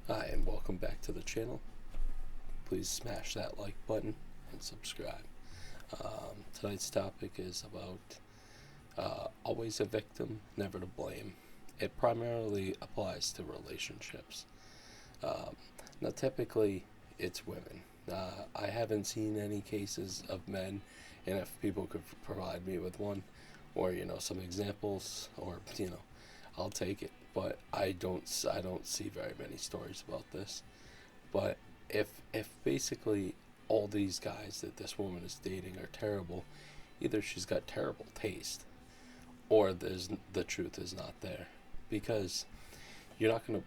Hi, and welcome back to the channel. Please smash that like button and subscribe. Tonight's topic is about always a victim, never to blame. It primarily applies to relationships. Um, Now, typically, it's women. I haven't seen any cases of men, and if people could provide me with one, or some examples, or I'll take it. But I don't see very many stories about this. But if basically all these guys that this woman is dating are terrible, either she's got terrible taste, or the truth is not there, because you're not gonna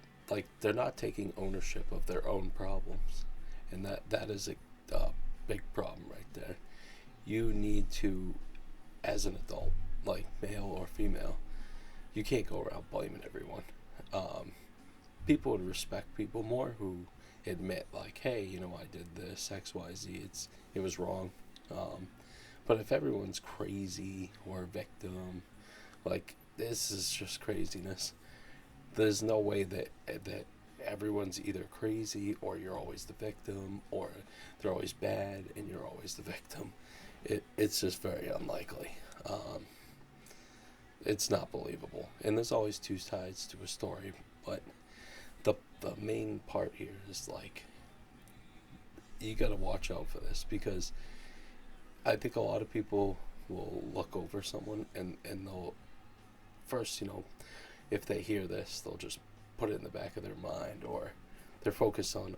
they're not taking ownership of their own problems, and that is a big problem right there. You need to, as an adult, like male or female, you can't go around blaming everyone. Um, People would respect people more who admit, like, hey, I did this XYZ. It was wrong. Um, but if everyone's crazy or a victim, like, this is just craziness. There's no way that everyone's either crazy, or you're always the victim, or they're always bad and you're always the victim. It's just very unlikely. Um, it's not believable, and there's always two sides to a story. But the main part here is, like, you got to watch out for this, because I think a lot of people will look over someone, and they'll first, if they hear this, they'll just put it in the back of their mind, or they're focused on,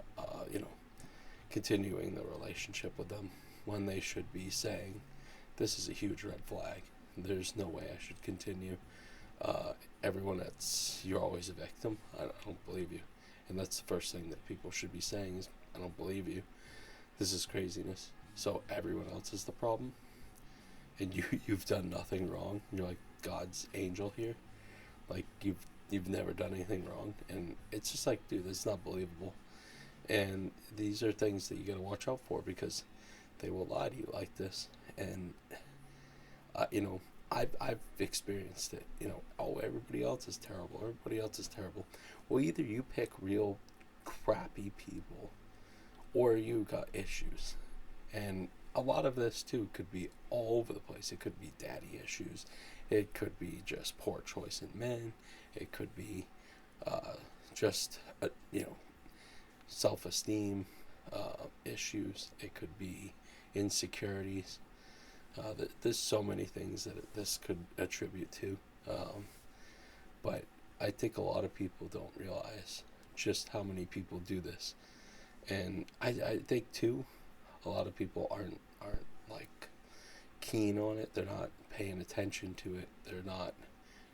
continuing the relationship with them, when they should be saying, this is a huge red flag. There's no way I should continue. Uh, Everyone that's, you're always a victim. I don't believe you. And that's the first thing that people should be saying is, I don't believe you. This is craziness. So everyone else is the problem, and you've done nothing wrong. You're like God's angel here. Like, you've never done anything wrong, and it's just like, dude, that's not believable. And these are things that you got to watch out for, because they will lie to you like this. And uh, you know, I've experienced it. Oh, everybody else is terrible. Everybody else is terrible. Well, either you pick real crappy people, or you got issues. And a lot of this too could be all over the place. It could be daddy issues. It could be just poor choice in men. It could be just self-esteem issues. It could be insecurities. There's so many things that this could attribute to, but I think a lot of people don't realize just how many people do this, and I think too, a lot of people aren't like keen on it. They're not paying attention to it. They're not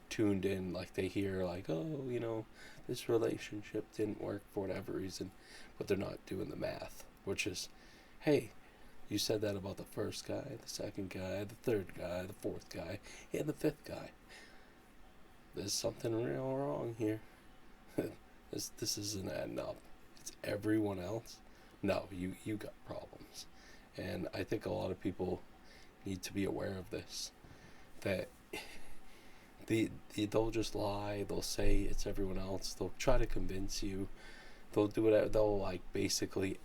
tuned in. Like, they hear, like, oh, this relationship didn't work for whatever reason, but they're not doing the math, which is, hey, you said that about the first guy, the second guy, the third guy, the fourth guy, and the fifth guy. There's something real wrong here. This isn't adding up. It's everyone else. No, you got problems, and I think a lot of people need to be aware of this. That they'll just lie. They'll say it's everyone else. They'll try to convince you. They'll do it. They'll, like, basically,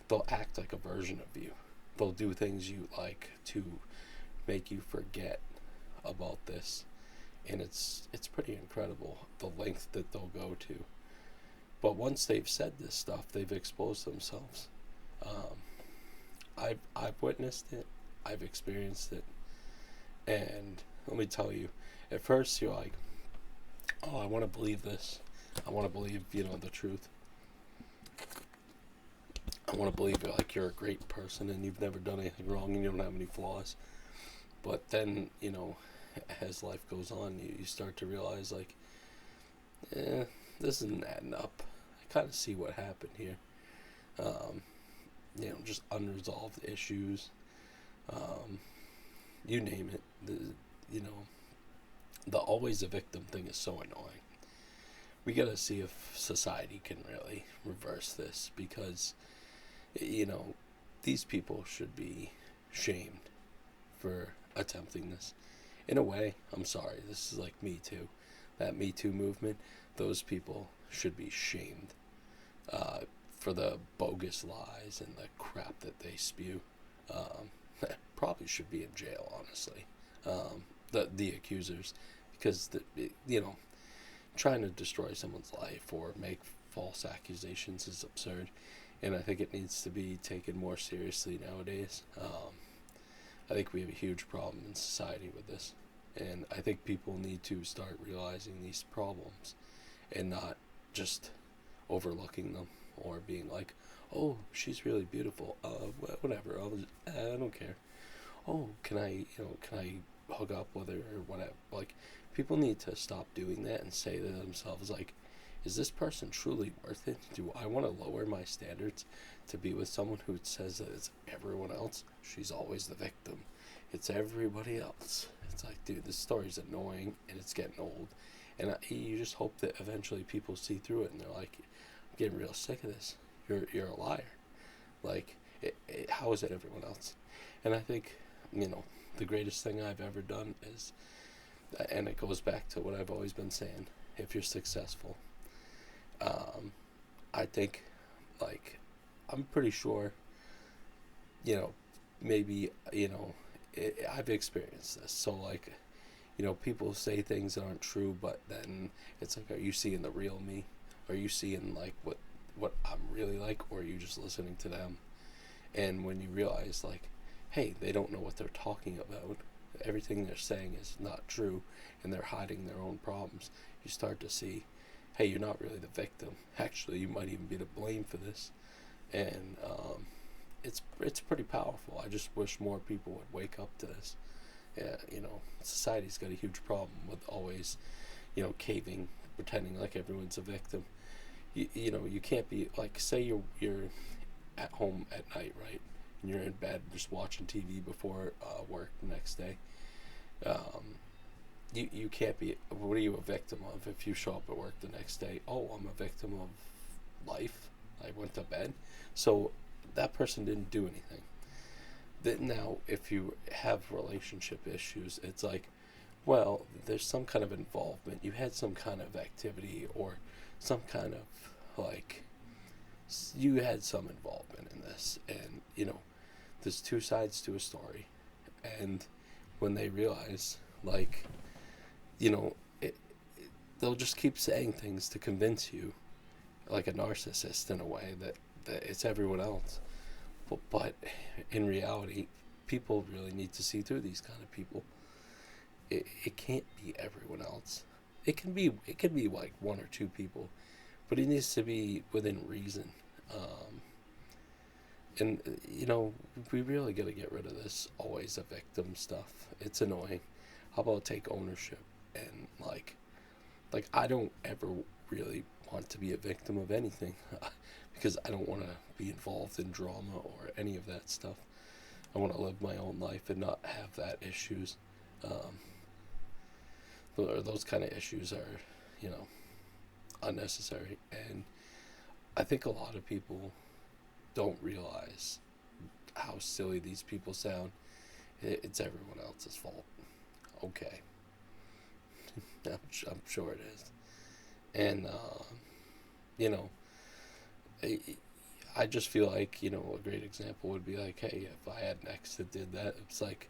they'll act like a version of you. They'll do things you like to make you forget about this, and it's pretty incredible the length that they'll go to. But once they've said this stuff, they've exposed themselves. Um, I've witnessed it. I've experienced it, and let me tell you, at first you're like, oh, I want to believe this. I want to believe the truth. I want to believe like you're a great person and you've never done anything wrong and you don't have any flaws. But then, as life goes on, you start to realize, like, this isn't adding up. I kind of see what happened here. Um, just unresolved issues. Um, you name it. The always a victim thing is so annoying. We gotta see if society can really reverse this, because these people should be shamed for attempting this. In a way, I'm sorry, this is like Me Too. That Me Too movement, those people should be shamed. for the bogus lies and the crap that they spew. Probably should be in jail, honestly. The accusers, because trying to destroy someone's life or make false accusations is absurd, and I think it needs to be taken more seriously nowadays. I think we have a huge problem in society with this, and I think people need to start realizing these problems and not just overlooking them or being like, "Oh, she's really beautiful. Whatever. I don't care. Oh, can I hook up with her or whatever?" Like, people need to stop doing that and say to themselves, like, is this person truly worth it? Do I want to lower my standards to be with someone who says that it's everyone else? She's always the victim. It's everybody else. It's like, dude, this story's annoying and it's getting old. And you just hope that eventually people see through it and they're like, I'm getting real sick of this. You're a liar. Like, how is it everyone else? And I think, the greatest thing I've ever done is, and it goes back to what I've always been saying, if you're successful, I think, like, I'm pretty sure, maybe, I've experienced this. So, like, people say things that aren't true, but then it's like, are you seeing the real me? Are you seeing, like, what I'm really like, or are you just listening to them? And when you realize, like, hey, they don't know what they're talking about, everything they're saying is not true, and they're hiding their own problems, you start to see, hey, you're not really the victim. Actually, you might even be to blame for this. And it's pretty powerful. I just wish more people would wake up to this. Yeah, society's got a huge problem with always, caving, pretending like everyone's a victim. You can't be like, say you're at home at night, right? And you're in bed just watching TV before work the next day. You can't be. What are you a victim of if you show up at work the next day? Oh, I'm a victim of life. I went to bed. So that person didn't do anything. That now, if you have relationship issues, it's like, well, there's some kind of involvement. You had some kind of activity or some kind of, like, you had some involvement in this. And, there's two sides to a story. And when they realize, like, they'll just keep saying things to convince you, like a narcissist in a way, that it's everyone else. But in reality, people really need to see through these kind of people. It can't be everyone else. It can be like one or two people, but it needs to be within reason. And we really got to get rid of this always a victim stuff. It's annoying. How about take ownership and like I don't ever really want to be a victim of anything because I don't want to be involved in drama or any of that stuff. I want to live my own life and not have that issues. Those kind of issues are, unnecessary. And I think a lot of people don't realize how silly these people sound. It's everyone else's fault. Okay. I'm sure it is. And, I just feel like, a great example would be like, hey, if I had an ex that did that, it's like,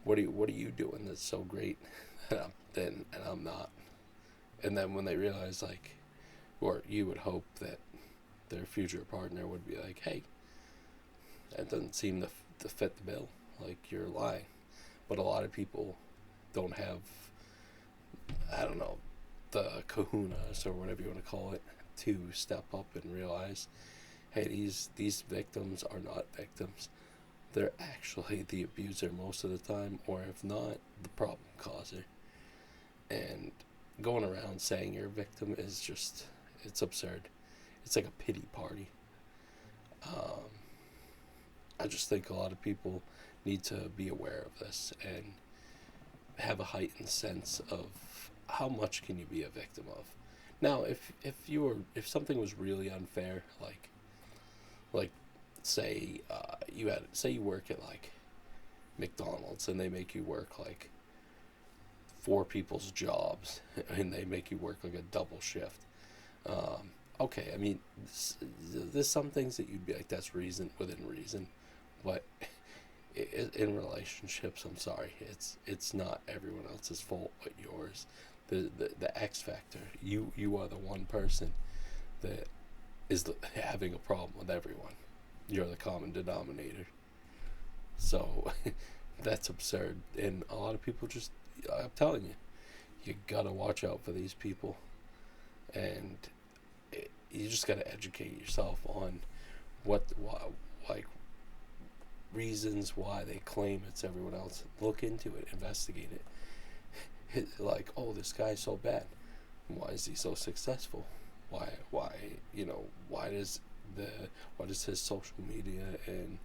what are you doing that's so great and I'm not? And then when they realize, like, or you would hope that their future partner would be like, hey, that doesn't seem to fit the bill. Like, you're lying. But a lot of people don't have, I don't know, the kahunas or whatever you want to call it, to step up and realize, hey, these victims are not victims. They're actually the abuser most of the time, or if not, the problem causer. And going around saying you're a victim is just, it's absurd. It's like a pity party. I just think a lot of people need to be aware of this and have a heightened sense of how much can you be a victim of. Now, if something was really unfair, like say you work at like McDonald's and they make you work like 4 people's jobs and they make you work like a double shift, okay, I mean, there's some things that you'd be like, that's reason within reason, but in relationships, I'm sorry, it's not everyone else's fault but yours. The X factor, you are the one person that is having a problem with everyone. You're the common denominator. So that's absurd, and a lot of people just, I'm telling you, you gotta watch out for these people, and you just gotta educate yourself on why, like, reasons why they claim it's everyone else. Look into it, investigate it. Like, oh, this guy's so bad. Why is he so successful? Why, why does his social media and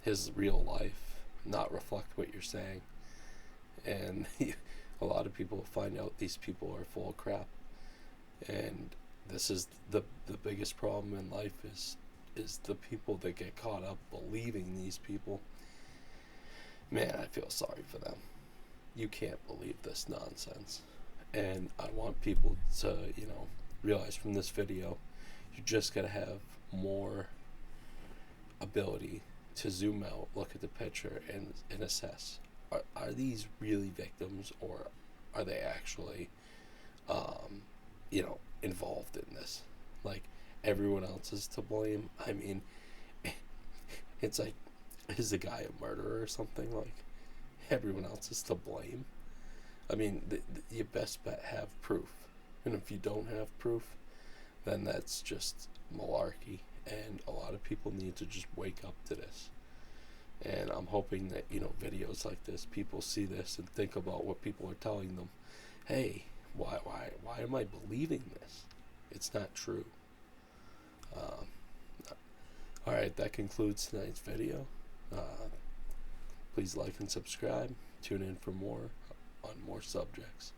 his real life not reflect what you're saying? And a lot of people find out these people are full of crap. And this is the biggest problem in life is the people that get caught up believing these people. Man, I feel sorry for them. You can't believe this nonsense. And I want people to, realize from this video, you just gotta have more ability to zoom out, look at the picture, and assess. Are these really victims, or are they actually, involved in this? Like, everyone else is to blame. I mean, it's like, is the guy a murderer or something? Like, everyone else is to blame. I mean, you best bet have proof. And if you don't have proof, then that's just malarkey. And a lot of people need to just wake up to this. And I'm hoping that, videos like this, people see this and think about what people are telling them. Hey, why am I believing this? It's not true. Alright, that concludes tonight's video. Please like and subscribe. Tune in for more on more subjects.